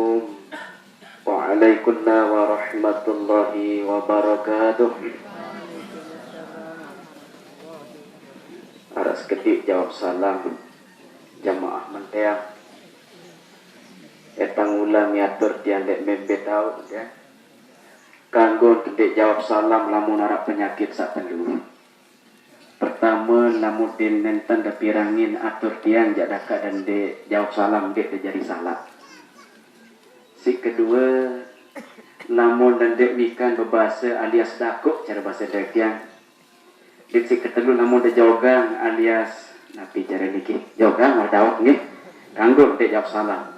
Assalamualaikum warahmatullahi wabarakatuh. Aras kedik jawab salam jamaah menteang. Etang ulang miatur tiang dek membe tau ya. Kanggo kedik jawab salam lamun arak penyakit sak telu. Pertama lamun dinenten dapirangin atur tiang jak daka dan dek jawab salam dek jadi salah. Si kedua lamun dan dek mikan berbahasa alias dakuk cara bahasa dek tiang. Dek si ketelu lamun dek jogang alias napi cara niki jogang wadawak nggih kanggo dek jawab salam.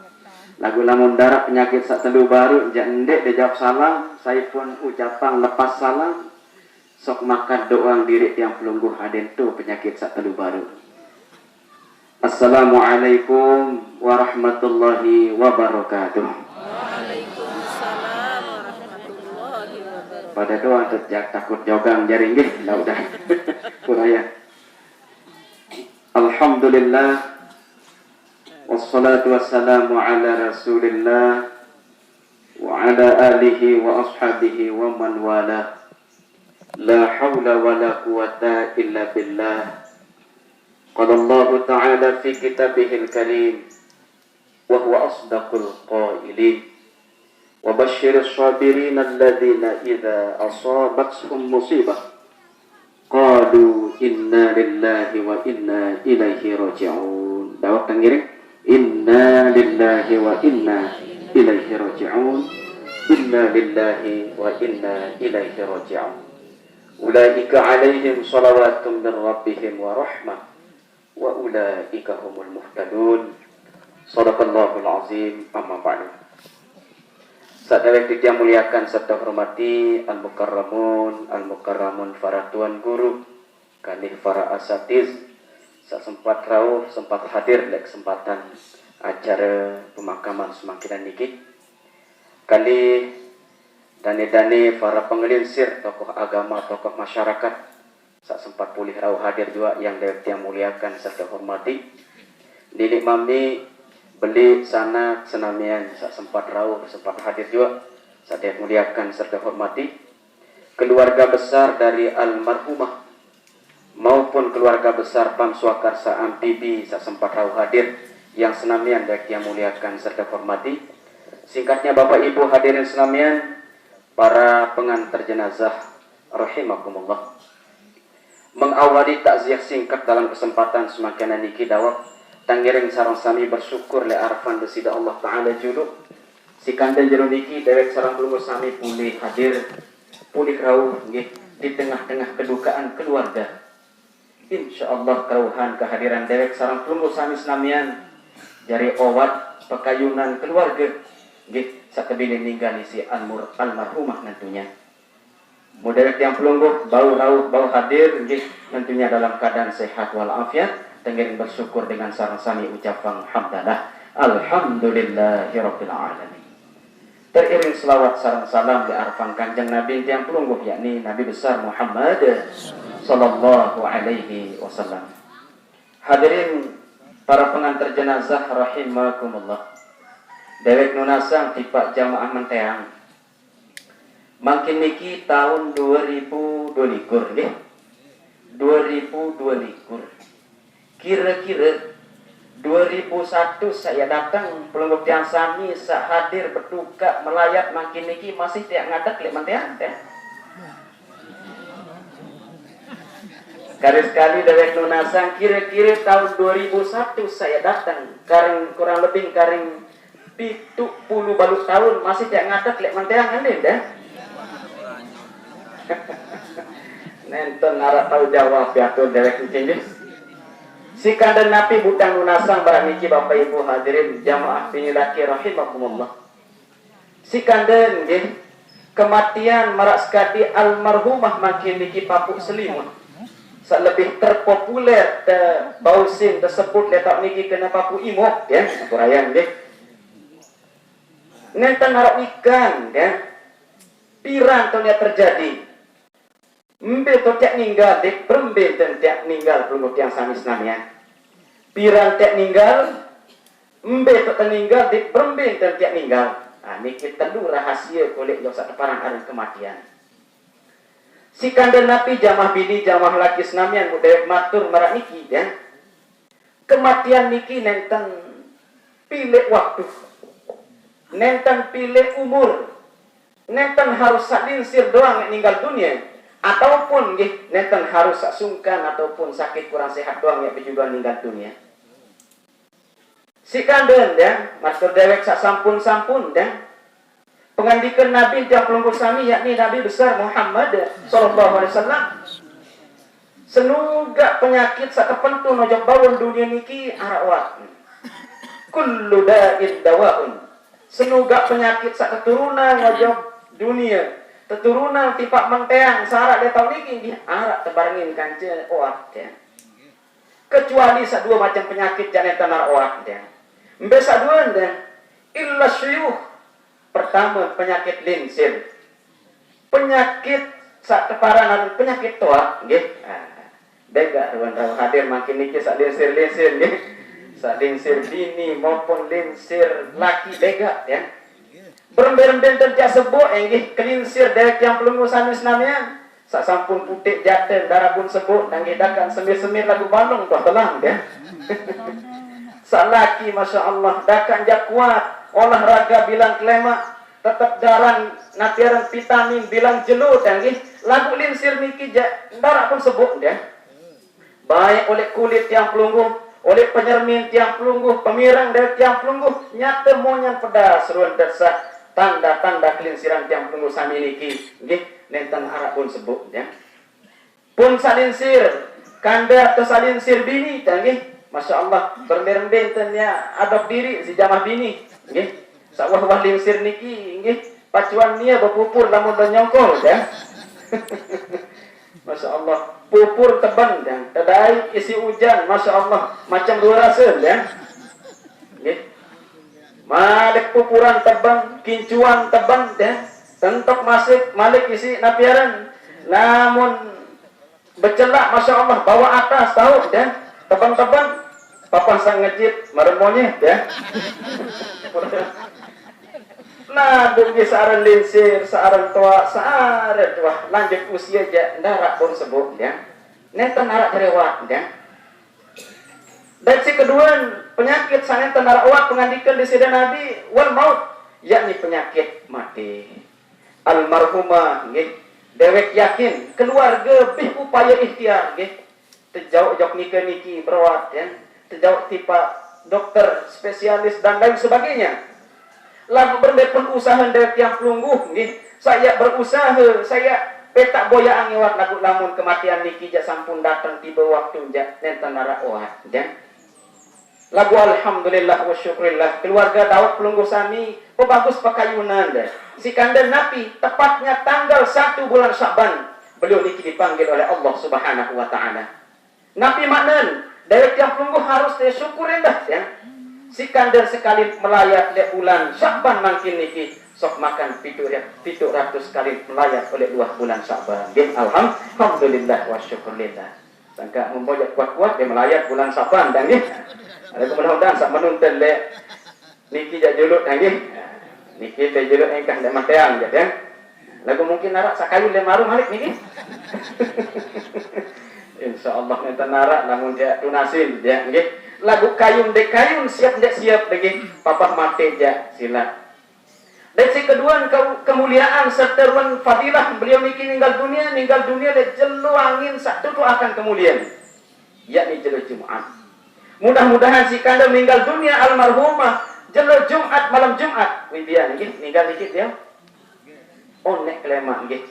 Lagu lamun darah penyakit sak telu baru jak ndek dek jawab salam, saya pun ucapan lepas salam sok makan doang diri yang pelungguh haden tu penyakit sak telu baru. Assalamualaikum warahmatullahi wabarakatuh. Waalaikumsalam warahmatullahi wabarakatuh. Pada doa terjak takut jogang jaring nggih lah udah kuraya. Alhamdulillah wassalatu wassalamu ala rasulillah wa ala alihi wa ashabihi wa man wala. La hawla wa la quwata illa billah. Qala Allah Ta'ala fi kitabihil karim wa huwa asdaqul qailin wa basyirus sabirin alladhina idza asabathum musibah qalu inna lillahi wa inna ilaihi raji'un. Dawak tangiring inna lillahi wa inna ilaihi raji'un. Inna lillahi wa inna ilaihi raji'un. Ulaika alaihim salawatun min rabbihim wa rahmah wa ulaika humul muhtadun. Shadaqallahul azim. Amma ba'du. Sadaya yang muliakan serta hormati al-mukarramun para tuan guru kalih para asatiz sempat rawuh sempat hadir di kesempatan acara pemakaman semakinan niki kali dane-dane para pengelinsir tokoh agama tokoh masyarakat sempat pulih rawuh hadir juga yang yang muliakan serta hormati Nilik Mami beli sana senamian sempat rawuh sempat hadir juga saya muliakan serta hormati keluarga besar dari almarhumah maupun keluarga besar Pamswakarsa Ampibi sempat rawuh hadir yang senamian yang muliakan serta hormati. Singkatnya Bapak Ibu hadirin senamian, para pengantar jenazah rahimakumullah. Mengawali takziah singkat dalam kesempatan semakian niki dawak tanggiring sarang sami bersyukur le arfan besida Allah Ta'ala juluk si kandan jero niki dewek sarang pelungguh sami pulih hadir pulih rawuh nggih di tengah-tengah kedukaan keluarga. Insyaallah kerawuhan kehadiran dewek sarang pelungguh sami senamian jari owat pekayunan keluarga nggih sakebile ninggali si almarhumah nantunya. Mudah yang pelungguh bau rawuh bau hadir nggih nantunya dalam keadaan sehat walafiat. Tengiring bersyukur dengan sarang sami ucapan hamdalah alhamdulillahirabbil alamin. Teriring selawat sarang salam di arfan kanjeng Nabi yang pelungguh yakni Nabi besar Muhammad sallallahu alaihi wasallam. Hadirin para pengantar jenazah rahimakumullah. Dewek nunasang tipak jamaah menteang. Makin niki tahun 2022 nggih. 2022. Kira-kira 2001 saya datang pelungguh tiang sami hadir bertukak melayat makin niki masih tiak ngadak lek mantean teh. Sekali-sekali dewek nunasang kira-kira tahun 2001 saya datang kurang lebih 70 balut tahun masih tiak ngadak lek mantean kan deh. Nenten arah tahu jawab piatur dewek ncing. Si kandan napi butang lunasang barang niki Bapak Ibu hadirin jamaah pinilaki rahimakumullah. Si kandan nggih kematian marak sekali almarhumah makin niki papuk selimut. Lebih terpopuler bausin tersebut letak niki kena papu imok ya kurayang nggih. Nenten harap ikan ya. Pirang tonya terjadi. Mbe to tiak ninggal dek perembe ten tiak ninggal pelungguh tiang sami senamian. Pirang tiak ninggal Embe tu teninggal di berembing dan tiak ninggal. Niki telu rahasia kulit yang sak teparan ada kematian. Si kandang napi jamah bini jamah laki senamian budaya matur marak niki ya. Kematian niki nenten pilih waktu, nenten pilih umur, nenten harus sak linsir doang ninggal dunia, ataupun nenten harus sak sungkan ataupun sakit kurang sehat doang ya juga ninggal dunia. Si kandang ya, matur dewek sak sampun ya. Pengandikan Nabi yang pelungkur sami yakni Nabi besar Muhammad sallallahu alaihi wasallam. Senuga penyakit sak kepentu nojok bawon dunia niki arawat. Kullu da'in dawaun. Senuga penyakit sak keturunan nojok dunia. Keturunan tipak menteang sarak dia tahu niki arak tebarengin kance oat ya. Kecuali sak dua macam penyakit jangan tanar oat ya. Mbe sak dua dan illa syuyuh. Pertama penyakit linsir, penyakit sak teparan penyakit tua, bega ruang hadir makin niki sak linsir, sak linsir bini maupun linsir laki bega ya. Beremben terjak sebut kelinsir dewek yang pelungu sanis namanya, sak sampun putih jaten darah pun sebut dan hidakan semir lagu balong tuh telang ya. Sak laki masya Allah dakan jak kuat. Olahraga bilang kelema, tetap jalan natiaran vitamin bilang jelut yang lagu linsir niki darah pun sebut ya. Baik oleh kulit yang pelungguh, oleh penyermin yang pelungguh, pemirang dari yang pelungguh, nyata monyang pedas ruang dersa tanda-tanda kelinsiran yang pelungguh sami niki nenten arah pun sebut ya. Pun salinsir kanda atau salinsir bini masya Allah beremben ya adop diri si jamah bini. Sawah linsir niki pacuan nia berpupur lamun dan nyongkol ya. Masya Allah pupur teban dan tadai isi hujan masya Allah macam dua rasa ya. Malik pupuran teban kincuan teban ya. Tentok masuk malik isi napiaran namun bercelak masya Allah bawa atas tahu ya. Teban-teban papan sang ngejit maremonyet ya. Nah, bagi seorang linsir, seorang tua, lanjut usia aja, darah pun sebut ya. Nenten narak terewat ya. Dan si kedua penyakit sana nenten narak awat pengandikan di sida Nabi wal maut, yakni penyakit mati. Almarhumah, dewek yakin keluarga bih upaya ikhtiar, terjauh jok niki berawat ya, terjauh tipa dokter spesialis dan lain sebagainya. Lalu berdepan usaha dewek yang pelungguh, saya berusaha, saya petak boya angewat lagu lamun kematian niki jak sampun datang tiba waktu jak nenten nara oat ya. Lagu alhamdulillah wa syukurillah keluarga Daud pelungguh sami bagus pakayunan deh. Si kandang Nabi tepatnya tanggal 1 bulan Sya'ban beliau niki dipanggil oleh Allah Subhanahu wa taala. Nabi maknan dewek yang pelungguh harus syukurin dah ya. Si kandang sekali melayat le bulan Sya'ban makin niki sok makan 700 kali melayat oleh 2 bulan Sya'ban. Alhamdulillah wa syukurillah. Sangka membojak kuat-kuat dia melayat bulan Sya'ban dan ada mudah-mudahan sak menuntun le niki jak julut nggih. Niki teh julut engkah dak mateang ya. Lagu mungkin narak sakayu le maru malik niki. Insyaallah enten narak namun dia tunasin ya nggih. Lagu kayun dek kayun siap dek siap lagi papa mati ja sila. Dan si kedua kemuliaan serta ruang fadilah beliau niki ninggal dunia le jelu angin satu tu akan kemuliaan yakni jelu Jumat. Mudah-mudahan si kanda meninggal dunia almarhumah jelu Jumat malam Jumat widia niki ninggal dikit ya. Oh nek kelema nggih.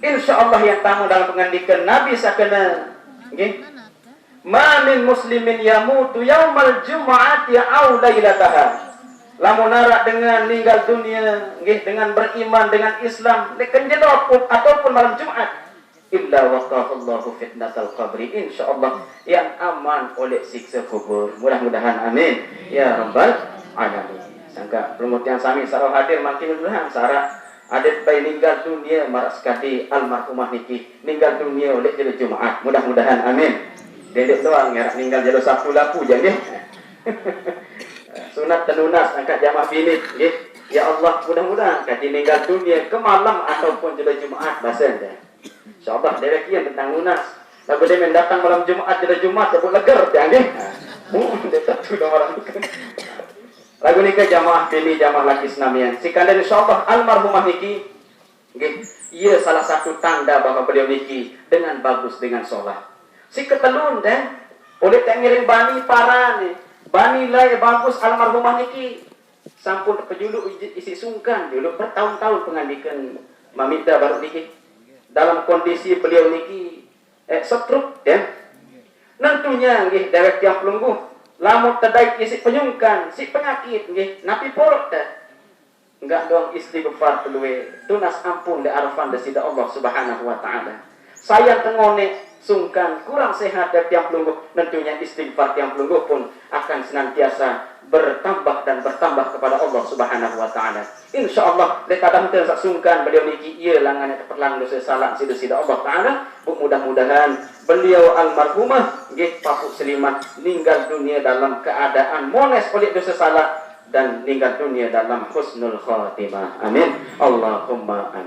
Insyaallah yang tamu dalam pengandikan Nabi sakena nggih. Ma min muslimin yamutu yaumal jum'ati aw lailataha. Lamun narak dengan meninggal dunia nggih dengan beriman dengan Islam leken jelo ataupun malam Jumat illa waqafallahu fitnatal qabri insyaallah yang aman oleh siksa kubur. Mudah-mudahan amin ya rabbal alamin. Sangka pelumut yang sami sarau hadir makin mudah sarah adet bayi meninggal dunia marak sekali almarhumah niki meninggal dunia oleh jelo Jumat. Mudah-mudahan amin. Dedek doang ngerak ninggal jalur Sabtu lapu jangan sunat tenunas angkat jamaah bini nggih. Ya Allah, mudah-mudahan kadi ninggal dunia ke malam ataupun juga Jumaat bahasa dia. Insyaallah dewek kieu tentang lunas. Lagu dia mendatang malam Jumaat jadi Jumat sebut leger dia nggih. Dia satu orang. Lagu nikah jamaah bini jamaah laki senamian. Sikandar insyaallah almarhumah niki nggih, ieu salah satu tanda bahwa beliau niki dengan bagus dengan sholat. Si ketelun teh oleh teh ngiring bani para nih. Bani lai bagus almarhumah niki. Sampun pejuluk isi sungkan dulu bertahun-tahun pengandikan mamita baru niki. Dalam kondisi beliau niki stroke ya. Nentunya nggih dewek tiang pelungguh lamun tedai isi penyungkan, si penyakit nggih, napi porot teh. Enggak doang istighfar peluwe, tunas ampun de arfan de sida Allah Subhanahu wa taala. Saya tengone sungkan kurang sehat dari tiang pelungguh, tentunya istighfar tiang pelungguh pun akan senantiasa bertambah dan bertambah kepada Allah Subhanahu wa taala. Insyaallah le kadang teu sungkan beliau niki ieu langan perlang dosa salah sida Allah taala. Mudah-mudahan beliau almarhumah nggih Papu Seliman ninggal dunia dalam keadaan mones oleh dosa salah dan ninggal dunia dalam husnul khatimah. Amin. Allahumma amin.